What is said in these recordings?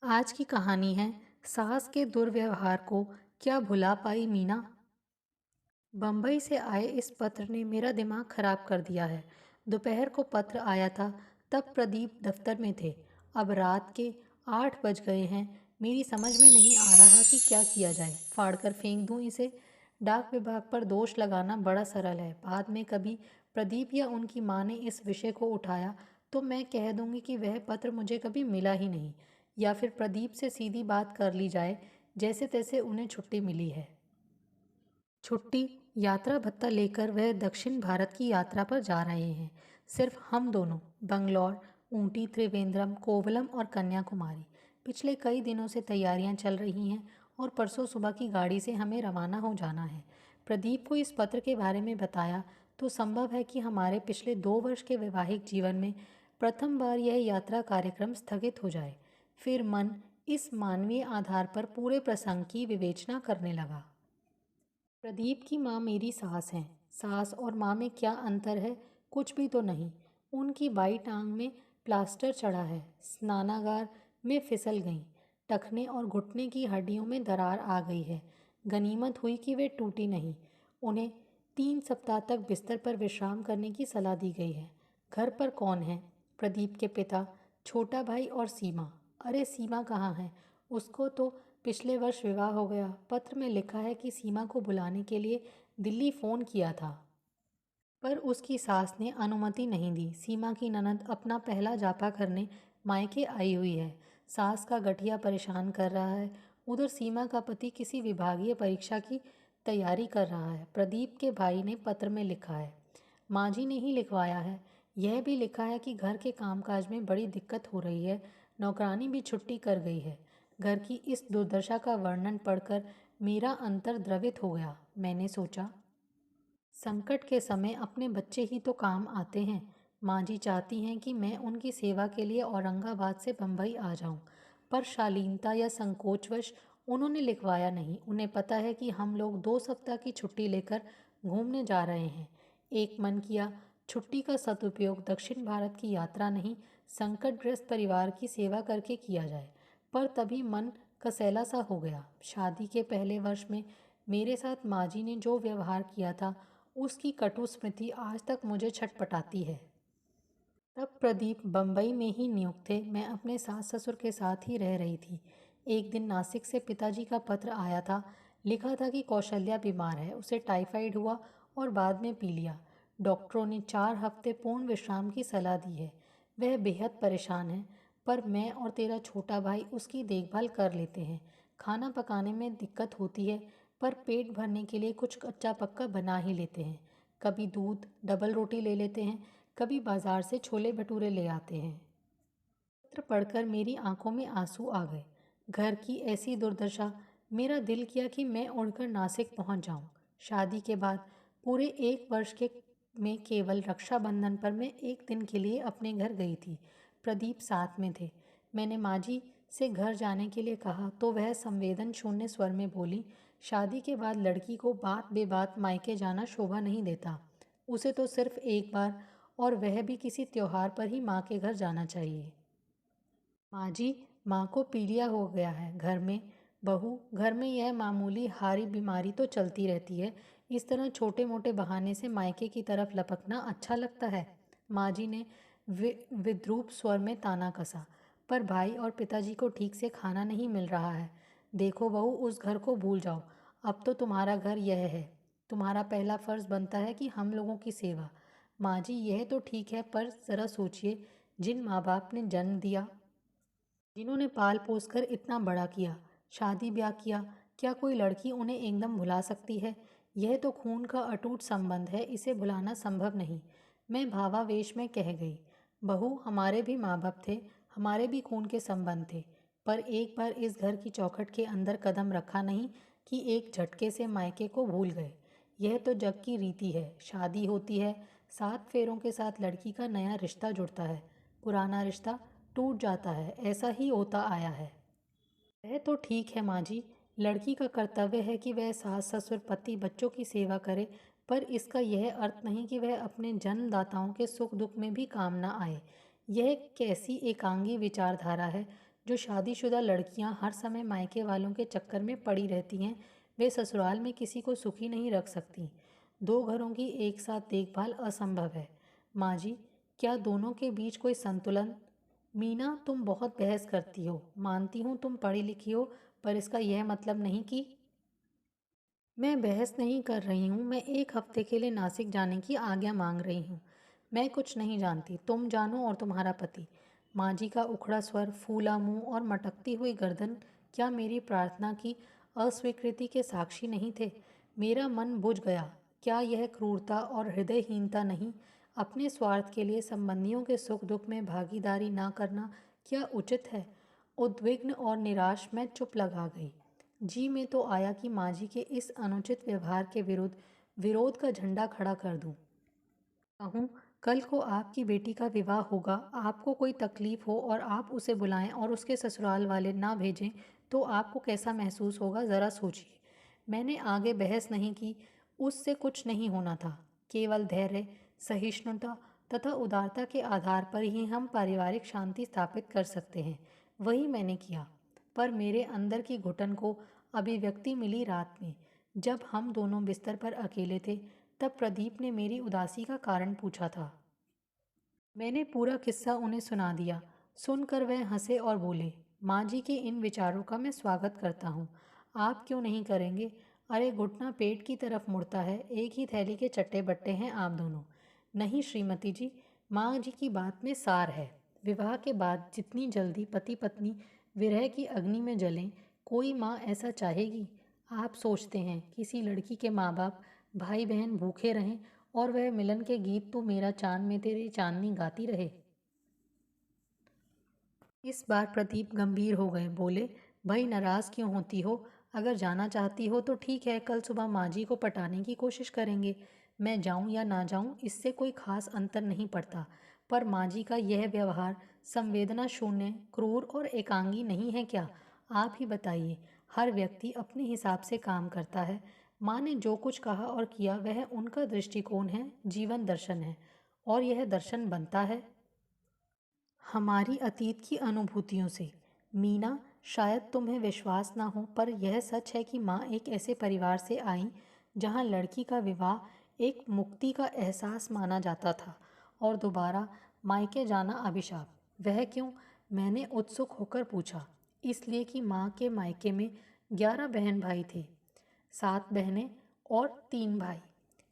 आज की कहानी है सास के दुर्व्यवहार को क्या भुला पाई मीना। बम्बई से आए इस पत्र ने मेरा दिमाग खराब कर दिया है। दोपहर को पत्र आया था, तब प्रदीप दफ्तर में थे। अब रात के 8 बज गए हैं। मेरी समझ में नहीं आ रहा कि क्या किया जाए। फाड़कर फेंक दूं इसे? डाक विभाग पर दोष लगाना बड़ा सरल है। बाद में कभी प्रदीप या उनकी माँ ने इस विषय को उठाया तो मैं कह दूंगी कि वह पत्र मुझे कभी मिला ही नहीं, या फिर प्रदीप से सीधी बात कर ली जाए, जैसे तैसे उन्हें छुट्टी मिली है। छुट्टी? यात्रा भत्ता लेकर वह दक्षिण भारत की यात्रा पर जा रहे हैं। सिर्फ हम दोनों। बंगलौर, ऊटी, त्रिवेंद्रम, कोवलम और कन्याकुमारी। पिछले कई दिनों से तैयारियां चल रही हैं और परसों सुबह की गाड़ी से हमें रवाना हो जाना है। प्रदीप को इस पत्र के बारे में बताया तो संभव है कि हमारे पिछले 2 वर्ष के वैवाहिक जीवन में प्रथम बार यह यात्रा कार्यक्रम स्थगित हो जाए। फिर मन इस मानवीय आधार पर पूरे प्रसंग की विवेचना करने लगा। प्रदीप की माँ मेरी सास हैं। सास और माँ में क्या अंतर है? कुछ भी तो नहीं। उनकी बाई टांग में प्लास्टर चढ़ा है, स्नानागार में फिसल गईं, टखने और घुटने की हड्डियों में दरार आ गई है। गनीमत हुई कि वे टूटी नहीं। उन्हें 3 सप्ताह तक बिस्तर पर विश्राम करने की सलाह दी गई है। घर पर कौन है? प्रदीप के पिता, छोटा भाई और सीमा। अरे सीमा कहाँ है? उसको तो पिछले वर्ष विवाह हो गया। पत्र में लिखा है कि सीमा को बुलाने के लिए दिल्ली फ़ोन किया था, पर उसकी सास ने अनुमति नहीं दी। सीमा की ननद अपना पहला जापा करने मायके आई हुई है। सास का गठिया परेशान कर रहा है। उधर सीमा का पति किसी विभागीय परीक्षा की तैयारी कर रहा है। प्रदीप के भाई ने पत्र में लिखा है, माँ जी ने ही लिखवाया है। यह भी लिखा है कि घर के कामकाज में बड़ी दिक्कत हो रही है, नौकरानी भी छुट्टी कर गई है। घर की इस दुर्दशा का वर्णन पढ़कर मेरा अंतर द्रवित हो गया। मैंने सोचा, संकट के समय अपने बच्चे ही तो काम आते हैं। माँ जी चाहती हैं कि मैं उनकी सेवा के लिए औरंगाबाद से बम्बई आ जाऊं, पर शालीनता या संकोचवश उन्होंने लिखवाया नहीं। उन्हें पता है कि हम लोग 2 सप्ताह की छुट्टी लेकर घूमने जा रहे हैं। एक मन किया छुट्टी का सदुपयोग दक्षिण भारत की यात्रा नहीं, संकटग्रस्त परिवार की सेवा करके किया जाए। पर तभी मन कसैला सा हो गया। शादी के पहले वर्ष में मेरे साथ माँ जी ने जो व्यवहार किया था, उसकी कटु स्मृति आज तक मुझे छटपटाती है। तब प्रदीप बम्बई में ही नियुक्त थे। मैं अपने सास ससुर के साथ ही रह रही थी। एक दिन नासिक से पिताजी का पत्र आया था। लिखा था कि कौशल्या बीमार है, उसे टाइफाइड हुआ और बाद में पीलिया। डॉक्टरों ने 4 हफ्ते पूर्ण विश्राम की सलाह दी है। वह बेहद परेशान है, पर मैं और तेरा छोटा भाई उसकी देखभाल कर लेते हैं। खाना पकाने में दिक्कत होती है, पर पेट भरने के लिए कुछ कच्चा पक्का बना ही लेते हैं। कभी दूध डबल रोटी ले लेते हैं, कभी बाजार से छोले भटूरे ले आते हैं। पत्र पढ़कर मेरी आंखों में आंसू आ गए। घर की ऐसी दुर्दशा। मेरा दिल किया कि मैं उड़कर नासिक पहुंच जाऊं। शादी के बाद पूरे 1 वर्ष के में केवल रक्षाबंधन पर मैं एक दिन के लिए अपने घर गई थी। प्रदीप साथ में थे। मैंने माँ जी से घर जाने के लिए कहा तो वह संवेदन शून्य स्वर में बोली, शादी के बाद लड़की को बात बेबात मायके जाना शोभा नहीं देता। उसे तो सिर्फ एक बार, और वह भी किसी त्योहार पर ही माँ के घर जाना चाहिए। माँ जी, माँ को पीलिया हो गया है। घर में बहू, घर में यह मामूली हारी बीमारी तो चलती रहती है। इस तरह छोटे मोटे बहाने से मायके की तरफ लपकना अच्छा लगता है? माँ जी ने विद्रूप स्वर में ताना कसा। पर भाई और पिताजी को ठीक से खाना नहीं मिल रहा है। देखो बहू, उस घर को भूल जाओ। अब तो तुम्हारा घर यह है। तुम्हारा पहला फर्ज बनता है कि हम लोगों की सेवा। माँ जी, यह तो ठीक है, पर ज़रा सोचिए, जिन माँ बाप ने जन्म दिया, जिन्होंने पाल पोस कर इतना बड़ा किया, शादी ब्याह किया, क्या कोई लड़की उन्हें एकदम भुला सकती है? यह तो खून का अटूट संबंध है, इसे भुलाना संभव नहीं। मैं भावावेश में कह गई, बहू, हमारे भी माँ बाप थे, हमारे भी खून के संबंध थे, पर एक बार इस घर की चौखट के अंदर कदम रखा नहीं कि एक झटके से मायके को भूल गए। यह तो जग की रीति है। शादी होती है, 7 फेरों के साथ लड़की का नया रिश्ता जुड़ता है, पुराना रिश्ता टूट जाता है। ऐसा ही होता आया है। वह तो ठीक है माँ जी, लड़की का कर्तव्य है कि वह सास ससुर पति बच्चों की सेवा करे, पर इसका यह अर्थ नहीं कि वह अपने जन्मदाताओं के सुख दुख में भी काम न आए। यह कैसी एकांगी विचारधारा है? जो शादीशुदा लड़कियां हर समय मायके वालों के चक्कर में पड़ी रहती हैं, वे ससुराल में किसी को सुखी नहीं रख सकती। दो घरों की एक साथ देखभाल असंभव है। माँ जी, क्या दोनों के बीच कोई संतुलन? मीना, तुम बहुत बहस करती हो। मानती हूँ तुम पढ़ी लिखी हो, पर इसका यह मतलब नहीं कि। मैं बहस नहीं कर रही हूँ, मैं एक हफ्ते के लिए नासिक जाने की आज्ञा मांग रही हूँ। मैं कुछ नहीं जानती, तुम जानो और तुम्हारा पति। माँ जी का उखड़ा स्वर, फूला मुंह और मटकती हुई गर्दन क्या मेरी प्रार्थना की अस्वीकृति के साक्षी नहीं थे? मेरा मन बुझ गया। क्या यह क्रूरता और हृदयहीनता नहीं? अपने स्वार्थ के लिए संबंधियों के सुख दुख में भागीदारी ना करना क्या उचित है? उद्विग्न और निराश मैं चुप लगा गई। जी में तो आया कि माँ जी के इस अनुचित व्यवहार के विरुद्ध विरोध का झंडा खड़ा कर दूं। कहूँ, कल को आपकी बेटी का विवाह होगा, आपको कोई तकलीफ हो और आप उसे बुलाएं और उसके ससुराल वाले ना भेजें, तो आपको कैसा महसूस होगा, ज़रा सोचिए। मैंने आगे बहस नहीं की। उससे कुछ नहीं होना था। केवल धैर्य, सहिष्णुता तथा उदारता के आधार पर ही हम पारिवारिक शांति स्थापित कर सकते हैं। वही मैंने किया। पर मेरे अंदर की घुटन को अभिव्यक्ति मिली रात में, जब हम दोनों बिस्तर पर अकेले थे। तब प्रदीप ने मेरी उदासी का कारण पूछा था। मैंने पूरा किस्सा उन्हें सुना दिया। सुनकर वह हंसे और बोले, माँ जी के इन विचारों का मैं स्वागत करता हूँ। आप क्यों नहीं करेंगे? अरे, घुटना पेट की तरफ मुड़ता है। एक ही थैली के चट्टे बट्टे हैं आप दोनों। नहीं श्रीमती जी, माँ जी की बात में सार है। विवाह के बाद जितनी जल्दी पति पत्नी विरह की अग्नि में जलें, कोई माँ ऐसा चाहेगी? आप सोचते हैं किसी लड़की के माँ बाप भाई बहन भूखे रहें और वह मिलन के गीत तू मेरा चांद में तेरी चांदनी गाती रहे? इस बार प्रदीप गंभीर हो गए। बोले, भाई नाराज़ क्यों होती हो? अगर जाना चाहती हो तो ठीक है, कल सुबह माँ जी को पटाने की कोशिश करेंगे। मैं जाऊँ या ना जाऊँ, इससे कोई खास अंतर नहीं पड़ता। पर माँ जी का यह व्यवहार संवेदना शून्य, क्रूर और एकांगी नहीं है क्या? आप ही बताइए। हर व्यक्ति अपने हिसाब से काम करता है। माँ ने जो कुछ कहा और किया वह उनका दृष्टिकोण है, जीवन दर्शन है। और यह दर्शन बनता है हमारी अतीत की अनुभूतियों से। मीना, शायद तुम्हें विश्वास ना हो, पर यह सच है कि माँ एक ऐसे परिवार से आई जहाँ लड़की का विवाह एक मुक्ति का एहसास माना जाता था और दोबारा मायके जाना अभिशाप। वह क्यों? मैंने उत्सुक होकर पूछा। इसलिए कि माँ के मायके में 11 बहन भाई थे, 7 बहनें और 3 भाई।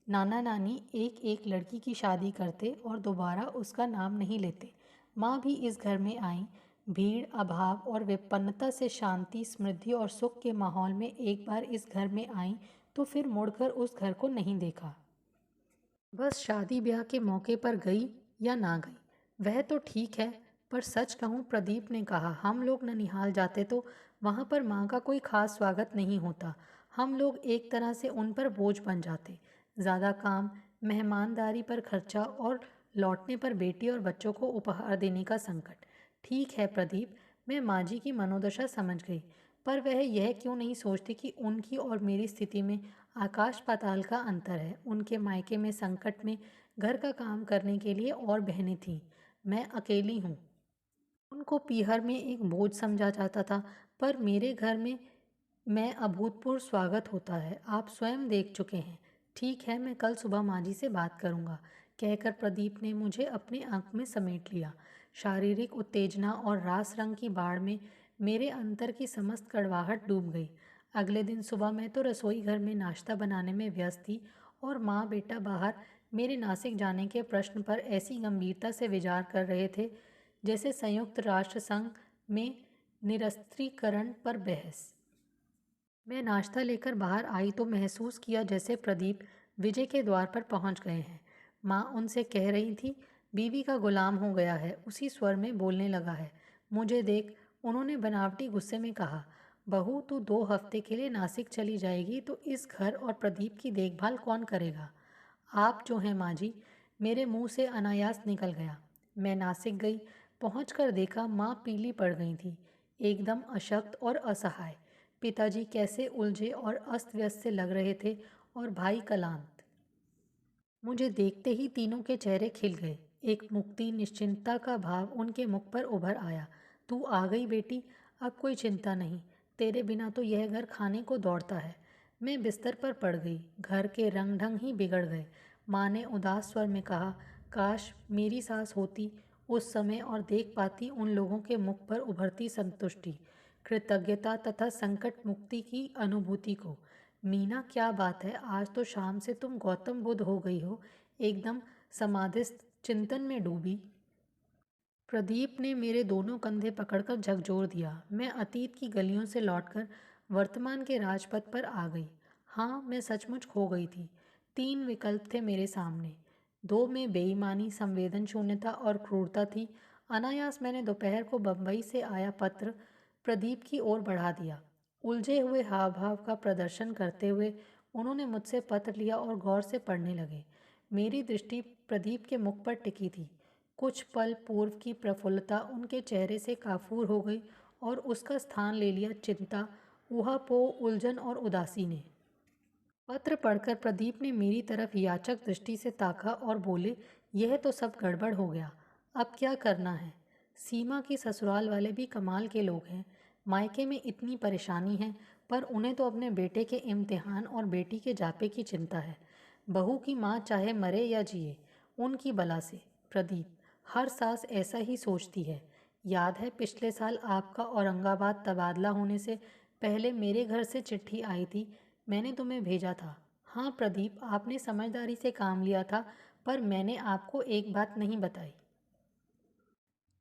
नाना नानी एक एक लड़की की शादी करते और दोबारा उसका नाम नहीं लेते। माँ भी इस घर में आई। भीड़, अभाव और विपन्नता से शांति, समृद्धि और सुख के माहौल में एक बार इस घर में आई तो फिर मुड़कर उस घर को नहीं देखा। बस शादी ब्याह के मौके पर गई या ना गई, वह तो ठीक है। पर सच कहूँ, प्रदीप ने कहा, हम लोग ननिहाल जाते तो वहाँ पर माँ का कोई खास स्वागत नहीं होता। हम लोग एक तरह से उन पर बोझ बन जाते। ज़्यादा काम, मेहमानदारी पर खर्चा और लौटने पर बेटी और बच्चों को उपहार देने का संकट। ठीक है प्रदीप, मैं माँ जी की मनोदशा समझ गई। पर वह यह क्यों नहीं सोचती कि उनकी और मेरी स्थिति में आकाश पाताल का अंतर है। उनके मायके में संकट में घर का काम करने के लिए और बहनें थीं। मैं अकेली हूँ। उनको पीहर में एक बोझ समझा जाता था, पर मेरे घर में मैं अभूतपूर्व स्वागत होता है। आप स्वयं देख चुके हैं। ठीक है, मैं कल सुबह माँ जी से बात करूँगा, कहकर प्रदीप ने मुझे अपने आंख में समेट लिया। शारीरिक उत्तेजना और रास रंग की बाढ़ में मेरे अंतर की समस्त कड़वाहट डूब गई। अगले दिन सुबह मैं तो रसोई घर में नाश्ता बनाने में व्यस्त थी और माँ बेटा बाहर मेरे नासिक जाने के प्रश्न पर ऐसी गंभीरता से विचार कर रहे थे जैसे संयुक्त राष्ट्र संघ में निरस्त्रीकरण पर बहस। मैं नाश्ता लेकर बाहर आई तो महसूस किया जैसे प्रदीप विजय के द्वार पर पहुंच गए हैं। माँ उनसे कह रही थी, बीवी का गुलाम हो गया है। उसी स्वर में बोलने लगा है। मुझे देख उन्होंने बनावटी गुस्से में कहा, बहू तू 2 हफ्ते के लिए नासिक चली जाएगी तो इस घर और प्रदीप की देखभाल कौन करेगा? आप जो हैं माँ जी। मेरे मुंह से अनायास निकल गया। मैं नासिक गई। पहुंचकर देखा माँ पीली पड़ गई थी, एकदम अशक्त और असहाय। पिताजी कैसे उलझे और अस्त व्यस्त से लग रहे थे और भाई कलांत। मुझे देखते ही तीनों के चेहरे खिल गए। एक मुक्ति, निश्चिंतता का भाव उनके मुख पर उभर आया। तू आ गई बेटी, अब कोई चिंता नहीं, तेरे बिना तो यह घर खाने को दौड़ता है। मैं बिस्तर पर पड़ गई। घर के रंग ढंग ही बिगड़ गए। माँ ने उदास स्वर में कहा, काश मेरी सास होती उस समय और देख पाती उन लोगों के मुख पर उभरती संतुष्टि, कृतज्ञता तथा संकट मुक्ति की अनुभूति को। मीना, क्या बात है, आज तो शाम से तुम गौतम बुद्ध हो गई हो, एकदम समाधिस्थ चिंतन में डूबी। प्रदीप ने मेरे दोनों कंधे पकड़कर झकझोर दिया। मैं अतीत की गलियों से लौटकर वर्तमान के राजपथ पर आ गई। हाँ, मैं सचमुच खो गई थी। 3 विकल्प थे मेरे सामने। 2 में बेईमानी, संवेदन शून्यता और क्रूरता थी। अनायास मैंने दोपहर को बम्बई से आया पत्र प्रदीप की ओर बढ़ा दिया। उलझे हुए हाव भाव का प्रदर्शन करते हुए उन्होंने मुझसे पत्र लिया और गौर से पढ़ने लगे। मेरी दृष्टि प्रदीप के मुख पर टिकी थी। कुछ पल पूर्व की प्रफुल्लता उनके चेहरे से काफूर हो गई और उसका स्थान ले लिया चिंता, ऊहापोह, उलझन और उदासी ने। पत्र पढ़कर प्रदीप ने मेरी तरफ याचक दृष्टि से ताका और बोले, यह तो सब गड़बड़ हो गया, अब क्या करना है? सीमा की ससुराल वाले भी कमाल के लोग हैं। मायके में इतनी परेशानी है, पर उन्हें तो अपने बेटे के इम्तिहान और बेटी के जापे की चिंता है। बहू की माँ चाहे मरे या जिए, उनकी बला से। प्रदीप, हर सास ऐसा ही सोचती है। याद है पिछले साल आपका औरंगाबाद तबादला होने से पहले मेरे घर से चिट्ठी आई थी, मैंने तुम्हें भेजा था। हाँ प्रदीप, आपने समझदारी से काम लिया था, पर मैंने आपको एक बात नहीं बताई।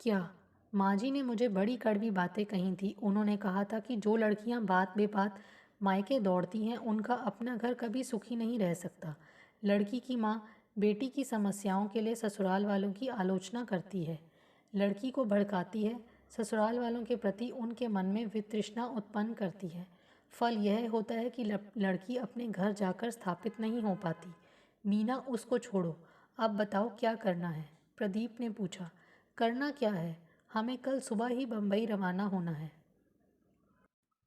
क्या? माँ जी ने मुझे बड़ी कड़वी बातें कही थी। उन्होंने कहा था कि जो लड़कियाँ बात बेबात मायके दौड़ती हैं उनका अपना घर कभी सुखी नहीं रह सकता। लड़की की माँ बेटी की समस्याओं के लिए ससुराल वालों की आलोचना करती है, लड़की को भड़काती है, ससुराल वालों के प्रति उनके मन में वितृष्णा उत्पन्न करती है। फल यह होता है कि लड़की अपने घर जाकर स्थापित नहीं हो पाती। मीना, उसको छोड़ो, अब बताओ क्या करना है? प्रदीप ने पूछा। करना क्या है? हमें कल सुबह ही बम्बई रवाना होना है।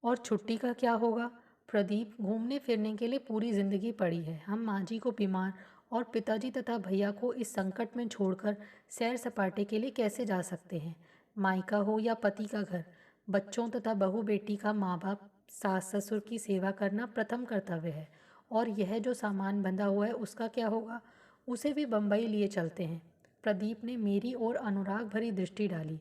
और छुट्टी का क्या होगा? प्रदीप, घूमने फिरने के लिए पूरी जिंदगी पड़ी है। हम माँ जी को बीमार और पिताजी तथा भैया को इस संकट में छोड़कर सैर सपाटे के लिए कैसे जा सकते हैं? मायका हो या पति का घर, बच्चों तथा बहू बेटी का माँ बाप सास ससुर की सेवा करना प्रथम कर्तव्य है। और यह जो सामान बंधा हुआ है उसका क्या होगा? उसे भी बम्बई लिए चलते हैं। प्रदीप ने मेरी ओर अनुराग भरी दृष्टि डाली।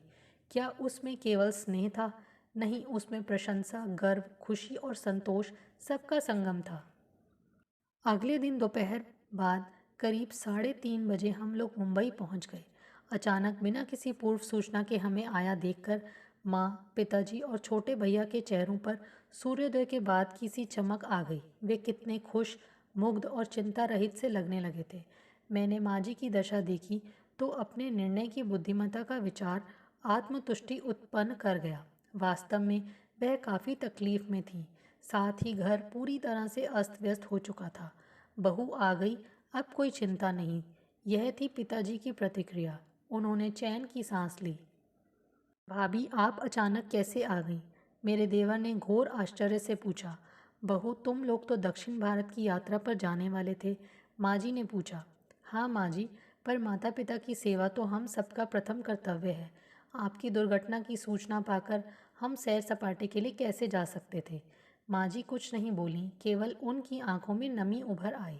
क्या उसमें केवल स्नेह था? नहीं, उसमें प्रशंसा, गर्व, खुशी और संतोष सबका संगम था। अगले दिन दोपहर बाद करीब 3:30 बजे हम लोग मुंबई पहुंच गए। अचानक बिना किसी पूर्व सूचना के हमें आया देखकर माँ, पिताजी और छोटे भैया के चेहरों पर सूर्योदय के बाद की सी चमक आ गई। वे कितने खुश, मुग्ध और चिंता रहित से लगने लगे थे। मैंने माँ जी की दशा देखी तो अपने निर्णय की बुद्धिमत्ता का विचार आत्मतुष्टि उत्पन्न कर गया। वास्तव में वह काफ़ी तकलीफ में थी। साथ ही घर पूरी तरह से अस्त व्यस्त हो चुका था। बहू आ गई, अब कोई चिंता नहीं। यह थी पिताजी की प्रतिक्रिया। उन्होंने चैन की सांस ली। भाभी, आप अचानक कैसे आ गई? मेरे देवर ने घोर आश्चर्य से पूछा। बहू, तुम लोग तो दक्षिण भारत की यात्रा पर जाने वाले थे, माँ जी ने पूछा। हाँ माँ जी, पर माता पिता की सेवा तो हम सबका प्रथम कर्तव्य है। आपकी दुर्घटना की सूचना पाकर हम सैर सपाटे के लिए कैसे जा सकते थे? माँ जी कुछ नहीं बोलीं, केवल उनकी आंखों में नमी उभर आई।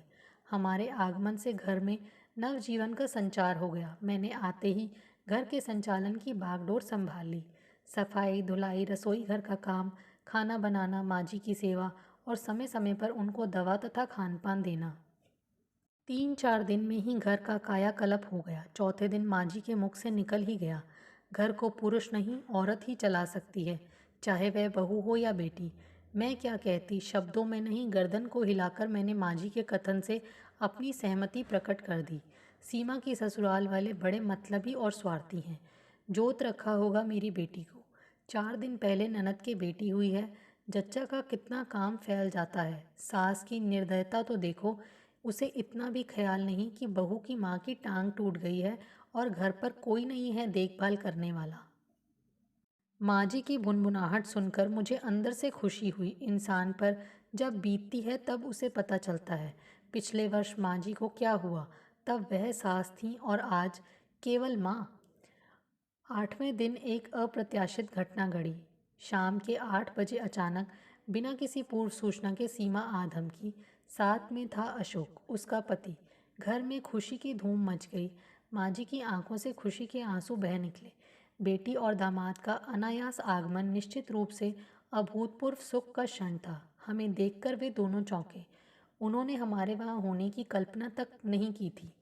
हमारे आगमन से घर में नवजीवन का संचार हो गया। मैंने आते ही घर के संचालन की बागडोर संभाल ली। सफाई, धुलाई, रसोई घर का काम, खाना बनाना, माँ जी की सेवा और समय समय पर उनको दवा तथा खान पान देना। 3-4 दिन में ही घर का कायाकल्प हो गया। चौथे दिन माँ जी के मुख से निकल ही गया, घर को पुरुष नहीं औरत ही चला सकती है, चाहे वह बहू हो या बेटी। मैं क्या कहती, शब्दों में नहीं गर्दन को हिलाकर मैंने माँ जी के कथन से अपनी सहमति प्रकट कर दी। सीमा की ससुराल वाले बड़े मतलबी और स्वार्थी हैं। जोत रखा होगा मेरी बेटी को। 4 दिन पहले ननद की बेटी हुई है। जच्चा का कितना काम फैल जाता है। सास की निर्दयता तो देखो, उसे इतना भी ख्याल नहीं कि बहू की माँ की टांग टूट गई है और घर पर कोई नहीं है देखभाल करने वाला। माँ जी की भुनभुनाहट सुनकर मुझे अंदर से खुशी हुई। इंसान पर जब बीतती है तब उसे पता चलता है। पिछले वर्ष माँ जी को क्या हुआ, तब वह सास थीं और आज केवल माँ। 8वें दिन एक अप्रत्याशित घटना घड़ी। शाम के 8 बजे अचानक बिना किसी पूर्व सूचना के सीमा आ धमकी। साथ में था अशोक, उसका पति। घर में खुशी की धूम मच गई। माँ जी की आंखों से खुशी के आंसू बह निकले। बेटी और दामाद का अनायास आगमन निश्चित रूप से अभूतपूर्व सुख का क्षण था। हमें देखकर वे दोनों चौंके। उन्होंने हमारे वहाँ होने की कल्पना तक नहीं की थी।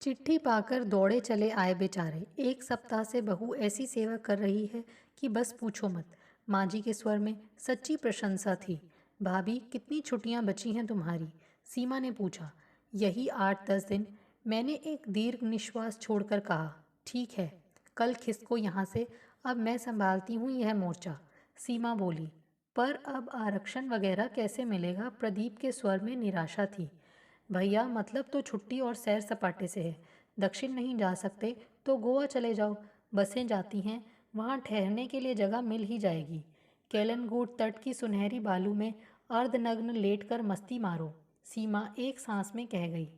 चिट्ठी पाकर दौड़े चले आए बेचारे। एक सप्ताह से बहू ऐसी सेवा कर रही है कि बस पूछो मत। माँ जी के स्वर में सच्ची प्रशंसा थी। भाभी, कितनी छुट्टियां बची हैं तुम्हारी? सीमा ने पूछा। यही 8-10 दिन। मैंने एक दीर्घ निश्वास छोड़कर कहा। ठीक है, कल खिसको यहाँ से। अब मैं संभालती हूँ यह मोर्चा। सीमा बोली। पर अब आरक्षण वगैरह कैसे मिलेगा? प्रदीप के स्वर में निराशा थी। भैया, मतलब तो छुट्टी और सैर सपाटे से है। दक्षिण नहीं जा सकते तो गोवा चले जाओ। बसें जाती हैं, वहाँ ठहरने के लिए जगह मिल ही जाएगी। केलनगूड तट की सुनहरी बालू में अर्धनग्न लेटकर मस्ती मारो। सीमा एक सांस में कह गई।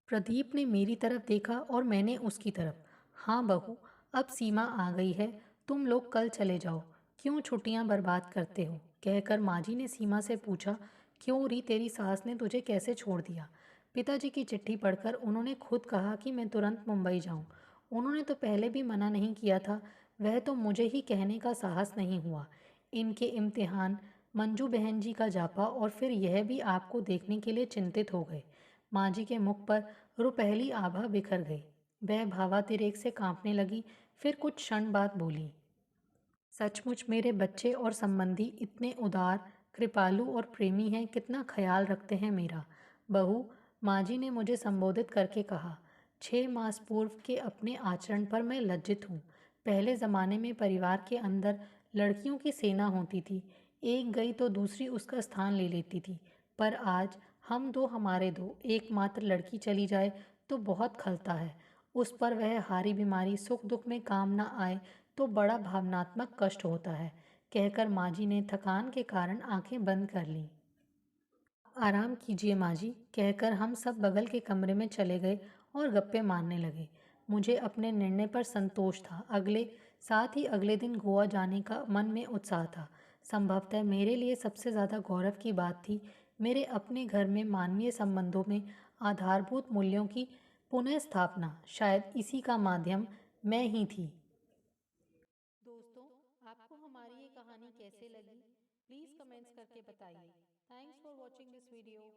प्रदीप ने मेरी तरफ देखा और मैंने उसकी तरफ। हाँ बहू, अब सीमा आ गई है। तुम लोग कल चले जाओ। क्यों छुट्टियां बर्बाद करते हो? कहकर माँ जी ने सीमा से पूछा। क्यों री, तेरी सास ने तुझे कैसे छोड़ दिया? पिताजी की चिट्ठी पढ़कर उन्होंने खुद कहा कि मैं तुरंत मुंबई जाऊं। उन्होंने तो पहले भी मना नहीं किया था। वह तो मुझे ही कहने का साहस नहीं हुआ। इनके इम्तिहान, मंजू बहन जी का जापा और फिर यह भी आपको देखने के लिए चिंतित हो गए। माँ जी के मुख पर रुपहली आभा बिखर गई। वह भावातिरेक से कांपने लगी। फिर कुछ क्षण बाद बोली। सचमुच मेरे बच्चे और संबंधी इतने उदार, कृपालु और प्रेमी हैं। कितना ख्याल रखते हैं मेरा। बहू, माँ जी ने मुझे संबोधित करके कहा। 6 मास पूर्व के अपने आचरण पर मैं लज्जित हूँ। पहले ज़माने में परिवार के अंदर लड़कियों की सेना होती थी। एक गई तो दूसरी उसका स्थान ले लेती थी। पर आज हम दो हमारे दो, एकमात्र लड़की चली जाए तो बहुत खलता है। उस पर वह हारी बीमारी सुख दुख में काम न आए तो बड़ा भावनात्मक कष्ट होता है। कहकर माँ जी ने थकान के कारण आंखें बंद कर लीं। आराम कीजिए माँ जी, कहकर हम सब बगल के कमरे में चले गए और गप्पे मारने लगे। मुझे अपने निर्णय पर संतोष था। साथ ही अगले दिन गोवा जाने का मन में उत्साह था। संभवतः मेरे लिए सबसे ज़्यादा गौरव की बात थी मेरे अपने घर में मानवीय संबंधों में आधारभूत मूल्यों की पुनः स्थापना। शायद इसी का माध्यम मैं ही थी। दोस्तों, आपको हमारी ये कहानी कैसे लगी? प्लीज़ कमेंट्स करके बताइए। Thanks for watching this video.